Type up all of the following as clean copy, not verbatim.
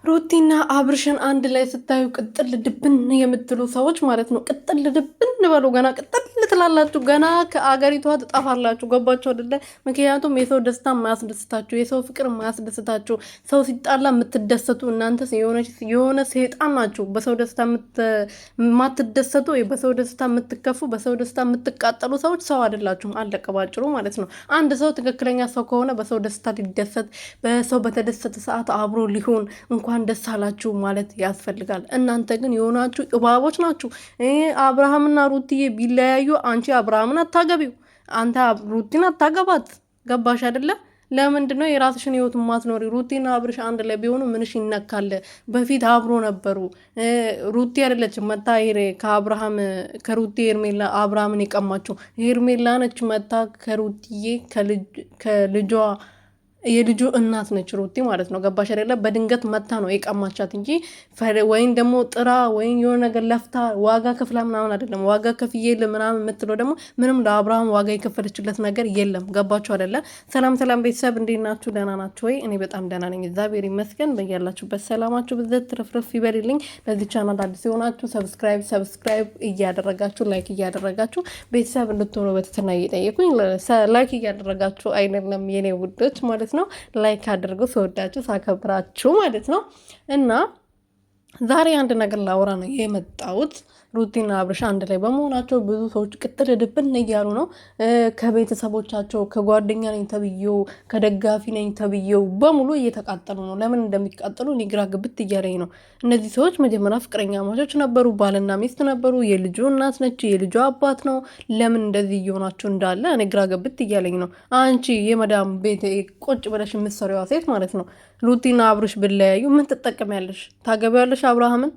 ሩቲና አብርሽን አንድ ላይ ስታዩ ቅጥል ድብን የምትሉ ሰዎች ማለት ነው። ቅጥል ድብን በሉ። ገና ቅጥል ትላላችሁ፣ ገና ከአገሪቷ ትጠፋላችሁ። ገባችሁ አይደለ? ምክንያቱም የሰው ደስታ የማያስደስታችሁ፣ የሰው ፍቅር የማያስደስታችሁ፣ ሰው ሲጣላ የምትደሰቱ እናንተ የሆነ ሴጣን ናችሁ። በሰው ደስታ የማትደሰቱ፣ በሰው ደስታ የምትከፉ፣ በሰው ደስታ የምትቃጠሉ ሰዎች ሰው አይደላችሁም። አለቀ ባጭሩ ማለት ነው። አንድ ሰው ትክክለኛ ሰው ከሆነ በሰው ደስታ ሊደሰት፣ በሰው በተደሰተ ሰዓት አብሮ ሊሆን እንኳን ደስ አላችሁ ማለት ያስፈልጋል። እናንተ ግን የሆናችሁ እባቦች ናችሁ። አብርሃምና ሩትዬ ቢለያዩ አንቺ አብርሃምን አታገቢው፣ አንተ ሩቲን አታገባት። ገባሽ አይደለ? ለምንድን ነው የራስሽን ህይወት ማትኖሪ? ሩቲና አብርሽ አንድ ላይ ቢሆኑ ምንሽ ይነካል? በፊት አብሮ ነበሩ። ሩቲ አይደለችም መታ ከአብርሃም ከሩቲ ሄርሜላ አብርሃምን የቀማችው ሄርሜላ ነች። መታ ከሩቲዬ ከልጇ የልጁ እናት ነች ሩቲ ማለት ነው። ገባሽ አይደለ? በድንገት መታ ነው የቀማቻት እንጂ ወይም ደግሞ ጥራ ወይም የሆነ ነገር ለፍታ ዋጋ ከፍላ ምናምን አይደለም። ዋጋ ከፍዬ ምናምን የምትለው ደግሞ ምንም ለአብርሃም ዋጋ የከፈለችለት ነገር የለም። ገባችሁ አይደለ? ሰላም ሰላም ቤተሰብ እንዴት ናችሁ? ደህና ናችሁ ወይ? እኔ በጣም ደህና ነኝ፣ እግዚአብሔር ይመስገን። በያላችሁበት ሰላማችሁ ብዘት ትርፍርፍ ይበልልኝ። ለዚህ ቻናል አዲስ የሆናችሁ ሰብስክራይብ እያደረጋችሁ ላይክ እያደረጋችሁ ቤተሰብ እንድትሆኑ በትህትና እየጠየቁኝ፣ ላይክ እያደረጋችሁ አይደለም የኔ ውዶች ማለት ነው። ላይክ አድርጉ ስወዳችሁ ሳከብራችሁ ማለት ነው። እና ዛሬ አንድ ነገር ላውራ ነው የመጣሁት። ሩቲና አብርሽ አንድ ላይ በመሆናቸው ብዙ ሰዎች ቅጥል ድብን እያሉ ነው። ከቤተሰቦቻቸው ከጓደኛ ነኝ ተብዬው ከደጋፊ ነኝ ተብዬው በሙሉ እየተቃጠሉ ነው። ለምን እንደሚቃጠሉ እኔ ግራ ግብት እያለኝ ነው። እነዚህ ሰዎች መጀመሪያ ፍቅረኛ ማቾች ነበሩ፣ ባልና ሚስት ነበሩ። የልጁ እናት ነች፣ የልጁ አባት ነው። ለምን እንደዚህ እየሆናቸው እንዳለ እኔ ግራ ግብት እያለኝ ነው። አንቺ የመዳም ቤት ቁጭ ብለሽ የምትሰሪዋ ሴት ማለት ነው። ሩቲና አብርሽ ብለያዩ ምን ትጠቀሚያለሽ? ታገቢያለሽ? አብርሃምን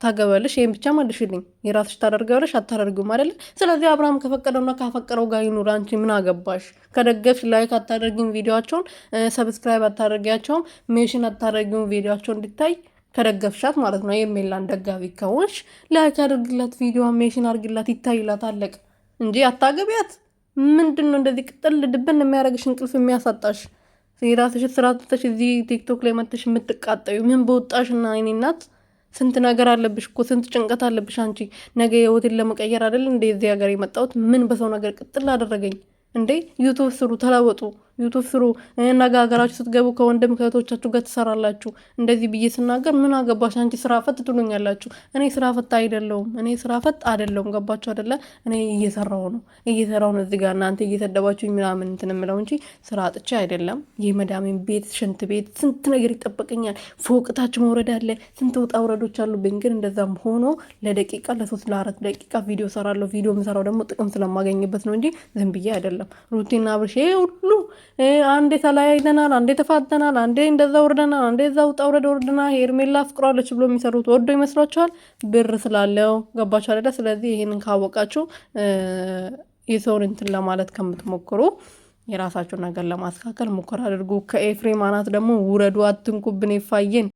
ታገባለሽ? ይሄን ብቻ መልሽልኝ። የራስሽ ታደርጊያለሽ አታደርጊውም አይደለ? ስለዚህ አብርሃም ከፈቀደውና ካፈቀረው ጋር ይኑር። አንቺ ምን አገባሽ? ከደገፍሽ ላይክ አታደርጊም፣ ቪዲዮቸውን ሰብስክራይብ አታደርጊያቸውም፣ ሜንሽን አታደርጊውም፣ ቪዲዮቸው እንዲታይ ከደገፍሻት ማለት ነው። የሜላን ደጋፊ ከሆንሽ ላይክ አድርግላት፣ ቪዲዮ ሜንሽን አድርግላት፣ ይታይላት፣ አለቅ እንጂ አታገቢያት። ምንድን ነው እንደዚህ ቅጥል ድብን የሚያደርግሽ እንቅልፍ የሚያሳጣሽ? የራስሽ ስራ ትተሽ እዚህ ቲክቶክ ላይ መተሽ የምትቃጠዩ ምን በወጣሽ እና አይኔ እናት ስንት ነገር አለብሽ እኮ፣ ስንት ጭንቀት አለብሽ አንቺ። ነገ የህይወቴን ለመቀየር አይደል እንደ እዚህ ሀገር የመጣሁት? ምን በሰው ነገር ቅጥል አደረገኝ እንዴ? ዩቱብ ስሩ፣ ተለወጡ፣ ዩቱብ ስሩ። ነገ ሀገራችሁ ስትገቡ ከወንድም ከእህቶቻችሁ ጋር ትሰራላችሁ። እንደዚህ ብዬ ስናገር ምን አገባሽ አንቺ ስራ ፈት ትሉኛላችሁ። እኔ ስራ ፈት አይደለሁም፣ እኔ ስራ ፈት አይደለሁም። ገባችሁ አይደለ? እኔ እየሰራሁ ነው እዚህ ጋር እናንተ እየሰደባችሁ ምናምን እንትን የምለው እንጂ ስራ አጥቼ አይደለም። የመዳሜን ቤት ሽንት ቤት ስንት ነገር ይጠበቀኛል። ፎቅታች መውረድ አለ፣ ስንት ውጣ ውረዶች አሉብኝ። ግን እንደዛም ሆኖ ለደቂቃ ለ3 ለ4 ደቂቃ ቪዲዮ ሰራለሁ። ቪዲዮ የምሰራው ደግሞ ጥቅም ስለማገኝበት ነው እንጂ ዝም ብዬ አይደለም። ሩቲና አብርሽ ሁሉ አንዴ ተለያይተናል፣ አንዴ ተፋተናል፣ አንዴ እንደዛ ወርደናል፣ አንዴ እዛ ውጣ ውረድ ወርደናል፣ ሄርሜላ ፍቅሯለች ብሎ የሚሰሩት ወዶ ይመስሏቸዋል? ብር ስላለው። ገባችሁ አይደለ? ስለዚህ ይሄንን ካወቃችሁ የሰውን እንትን ለማለት ከምትሞክሩ የራሳችሁን ነገር ለማስተካከል ሙከራ አድርጉ። ከኤፍሬም አናት ደግሞ ውረዱ፣ አትንኩብን። ይፋየን